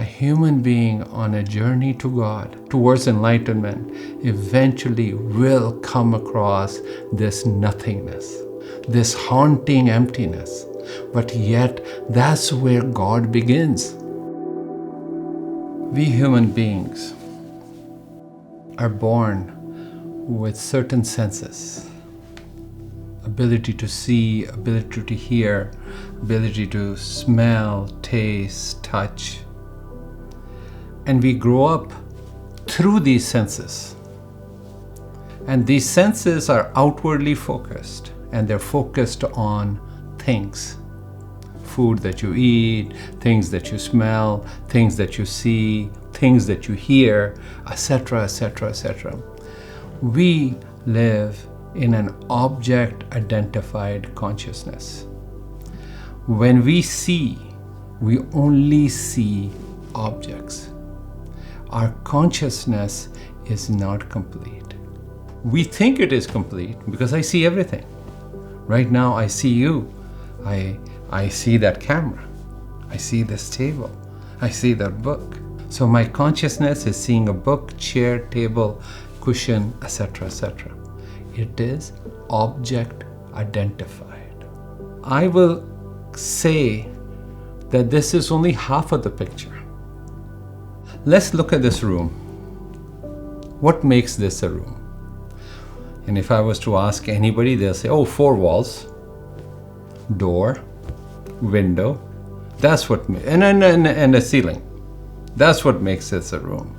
human being on a journey to God, towards enlightenment, eventually will come across this nothingness, this haunting emptiness. But yet, that's where God begins. We human beings are born with certain senses. Ability to see, ability to hear, ability to smell, taste, touch. And we grow up through these senses. And these senses are outwardly focused, and they're focused on things. Food that you eat, things that you smell, things that you see, things that you hear, etc., etc., etc. We live in an object-identified consciousness. When we see, we only see objects. Our consciousness is not complete. We think it is complete because I see everything. Right now I see you. I see that camera. I see this table. I see that book. So my consciousness is seeing a book, chair, table, cushion, etc., etc. It is object identified. I will say that this is only half of the picture. Let's look at this room. What makes this a room? And if I was to ask anybody, they'll say, oh, 4 walls, door, window, that's what, and a ceiling. That's what makes this a room.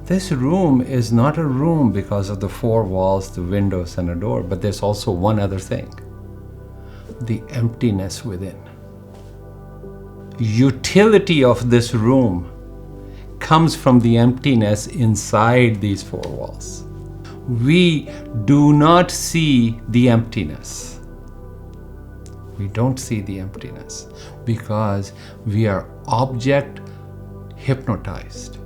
This room is not a room because of the 4 walls, the windows, and a door, but there's also one other thing: the emptiness within. Utility of this room comes from the emptiness inside these 4 walls. We do not see the emptiness. We don't see the emptiness because we are object hypnotized.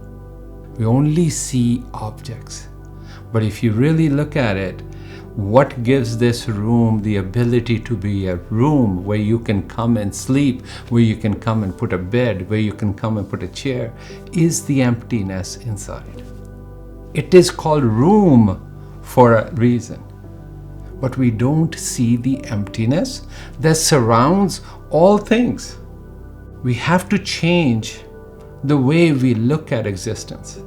We only see objects. But if you really look at it, what gives this room the ability to be a room where you can come and sleep, where you can come and put a bed, where you can come and put a chair, is the emptiness inside. It is called room for a reason. But we don't see the emptiness that surrounds all things. We have to change the way we look at existence.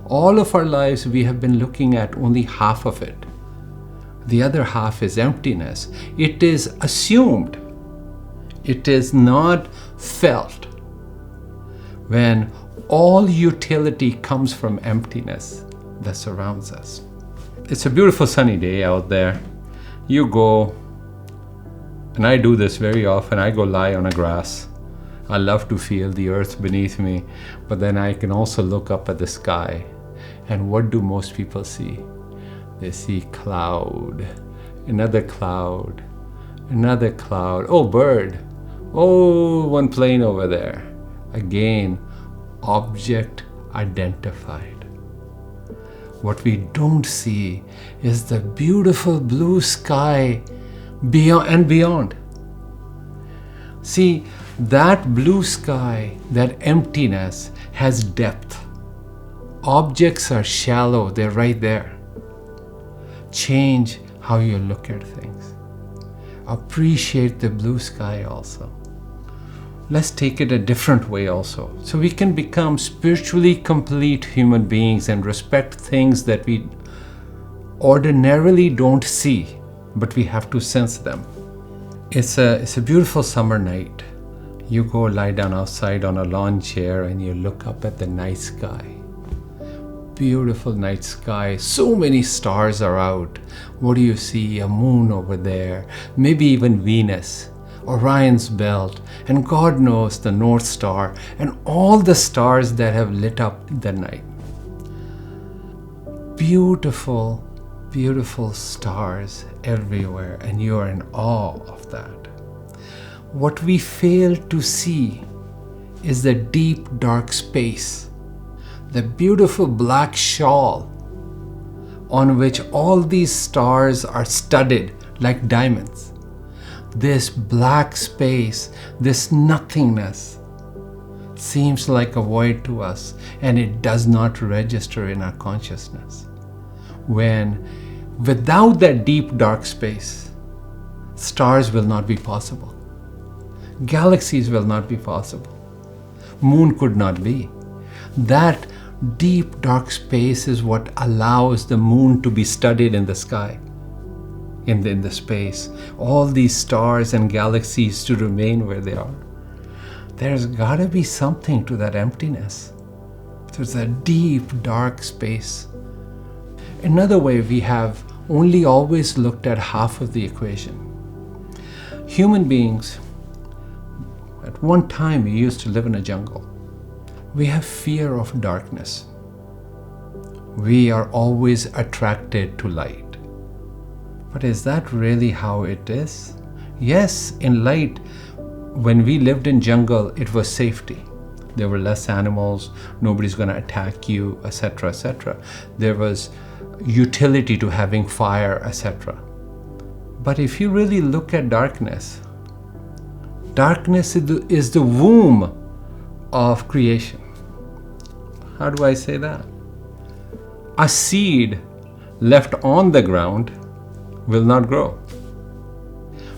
All of our lives we have been looking at only half of it. The other half is emptiness. It is assumed. It is not felt. When all utility comes from emptiness that surrounds us. It's a beautiful sunny day out there. You go, and I do this very often, I go lie on a grass. I love to feel the earth beneath me, but then I can also look up at the sky. And what do most people see? They see cloud, another cloud, another cloud. Oh, bird. Oh, one plane over there. Again, object identified. What we don't see is the beautiful blue sky beyond and beyond. See, that blue sky, that emptiness has depth. Objects are shallow, they're right there. Change how you look at things. Appreciate the blue sky also. Let's take it a different way also. So we can become spiritually complete human beings and respect things that we ordinarily don't see, but we have to sense them. It's a beautiful summer night. You go lie down outside on a lawn chair and you look up at the night sky. Beautiful night sky. So many stars are out. What do you see? A moon over there. Maybe even Venus. Orion's belt, and God knows the North Star, and all the stars that have lit up the night. Beautiful, beautiful stars everywhere, and you are in awe of that. What we fail to see is the deep, dark space, the beautiful black shawl on which all these stars are studded like diamonds. This black space, this nothingness, seems like a void to us, and it does not register in our consciousness. When without that deep dark space, stars will not be possible. Galaxies will not be possible. Moon could not be. That deep dark space is what allows the moon to be studied in the sky, in the space. All these stars and galaxies to remain where they are. There's got to be something to that emptiness. There's a deep dark space. Another way, we have only always looked at half of the equation. Human beings, at one time, we used to live in a jungle. We have fear of darkness. We are always attracted to light. But is that really how it is? Yes, in light, when we lived in jungle, it was safety. There were less animals, nobody's going to attack you, etc., etc. There was utility to having fire, etc. But if you really look at darkness, darkness is the womb of creation. How do I say that? A seed left on the ground will not grow.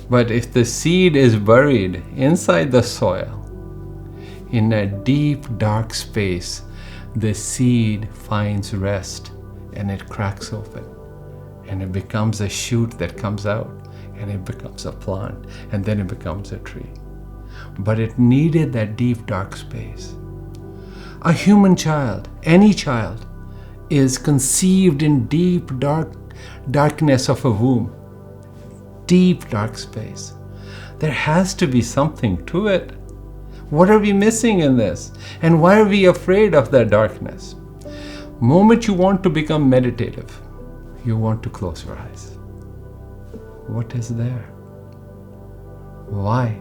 But if the seed is buried inside the soil, in a deep dark space, the seed finds rest and it cracks open and it becomes a shoot that comes out and it becomes a plant and then it becomes a tree. But it needed that deep dark space. A human child, any child, is conceived in deep darkness of a womb. Deep dark space. There has to be something to it. What are we missing in this? And why are we afraid of that darkness? Moment you want to become meditative, you want to close your eyes. What is there? Why?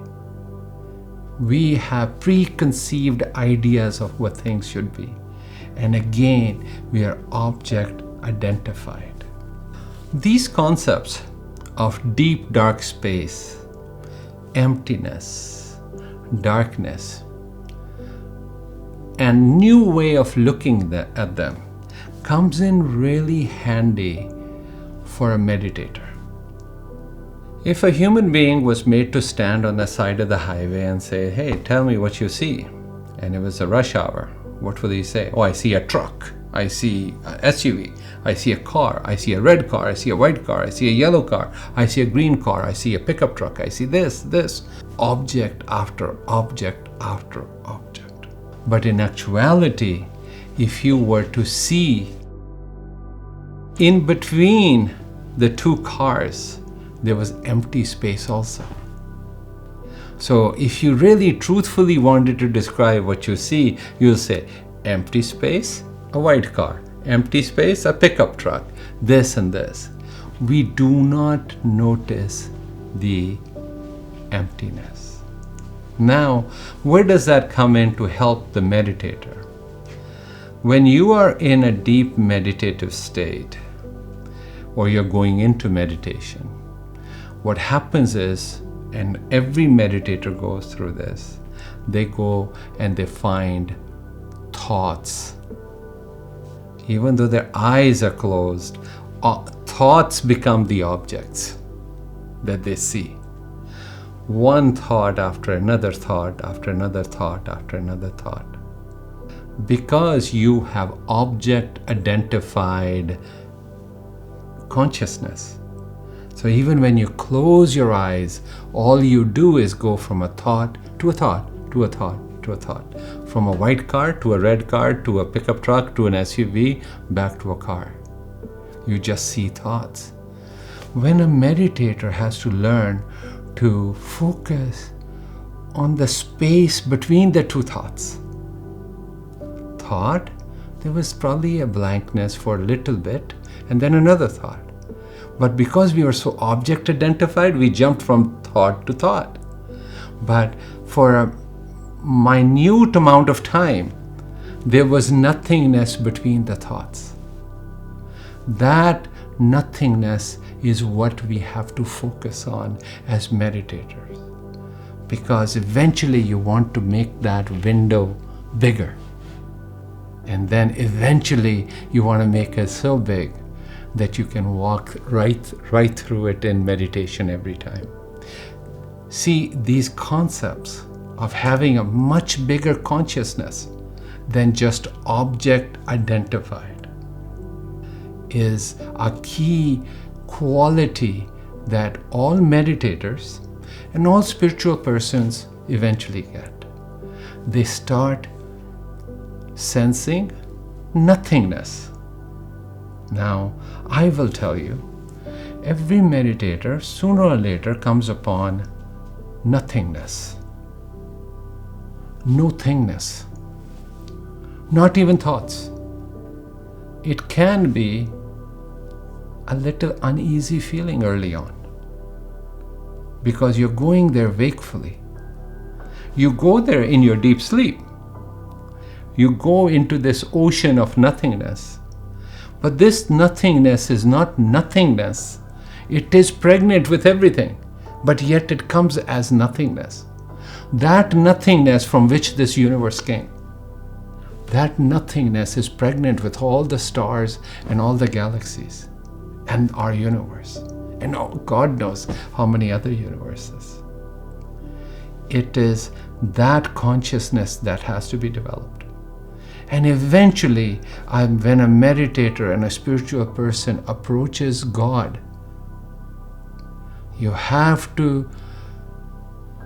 We have preconceived ideas of what things should be. And again, we are object identified. These concepts of deep dark space, emptiness, darkness, and new way of looking at them comes in really handy for a meditator. If a human being was made to stand on the side of the highway and say, "Hey, tell me what you see," and it was a rush hour, what would he say? "Oh, I see a truck, I see an SUV, I see a car, I see a red car, I see a white car, I see a yellow car, I see a green car, I see a pickup truck, I see this. Object after object after object. But in actuality, if you were to see in between the two cars, there was empty space also. So if you really truthfully wanted to describe what you see, you'll say empty space, a white car, empty space, a pickup truck, this and this. We do not notice the emptiness. Now, where does that come in to help the meditator? When you are in a deep meditative state, or you're going into meditation, what happens is, and every meditator goes through this, they go and they find thoughts. Even though their eyes are closed, thoughts become the objects that they see. One thought after another thought, after another thought, after another thought. Because you have object identified consciousness. So even when you close your eyes, all you do is go from a thought to a thought, to a thought, to a thought. From a white car to a red car, to a pickup truck, to an SUV, back to a car. You just see thoughts. When a meditator has to learn to focus on the space between the two thoughts. Thought, there was probably a blankness for a little bit, and then another thought. But because we were so object identified, we jumped from thought to thought. But for a minute amount of time, there was nothingness between the thoughts. That nothingness is what we have to focus on as meditators. Because eventually you want to make that window bigger. And then eventually you want to make it so big that you can walk right through it in meditation every time. See, these concepts of having a much bigger consciousness than just object identified is a key quality that all meditators and all spiritual persons eventually get. They start sensing nothingness. Now, I will tell you, every meditator sooner or later comes upon nothingness. Nothingness. Not even thoughts. It can be a little uneasy feeling early on because you're going there wakefully. You go there in your deep sleep. You go into this ocean of nothingness. But this nothingness is not nothingness. It is pregnant with everything, but yet it comes as nothingness. That nothingness from which this universe came. That nothingness is pregnant with all the stars and all the galaxies and our universe. And God knows how many other universes. It is that consciousness that has to be developed. And eventually, when a meditator and a spiritual person approaches God, you have to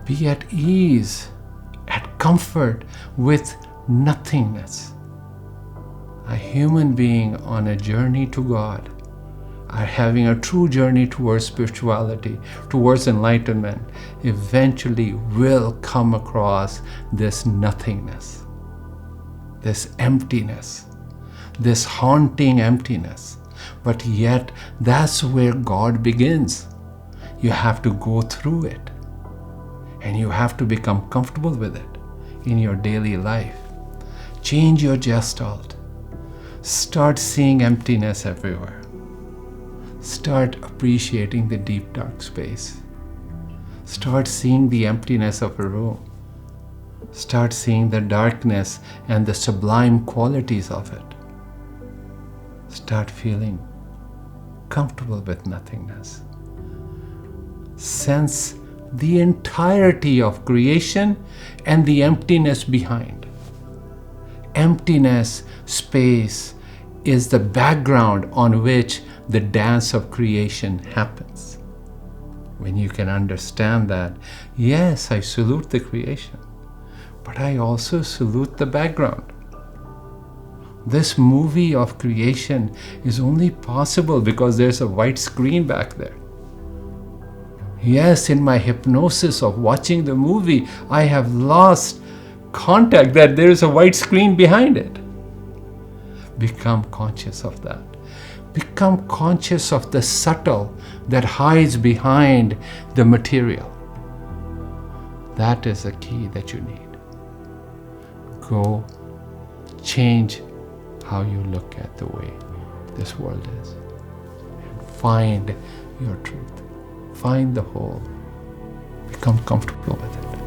be at ease, at comfort with nothingness. A human being on a journey to God, are having a true journey towards spirituality, towards enlightenment, eventually will come across this nothingness. This emptiness, this haunting emptiness. But yet, that's where God begins. You have to go through it. And you have to become comfortable with it in your daily life. Change your gestalt. Start seeing emptiness everywhere. Start appreciating the deep, dark space. Start seeing the emptiness of a room. Start seeing the darkness and the sublime qualities of it. Start feeling comfortable with nothingness. Sense the entirety of creation and the emptiness behind. Emptiness, space, is the background on which the dance of creation happens. When you can understand that, yes, I salute the creation, but I also salute the background. This movie of creation is only possible because there's a white screen back there. Yes, in my hypnosis of watching the movie, I have lost contact that there is a white screen behind it. Become conscious of that. Become conscious of the subtle that hides behind the material. That is the key that you need. Go change how you look at the way this world is. And find your truth. Find the whole. Become comfortable with it.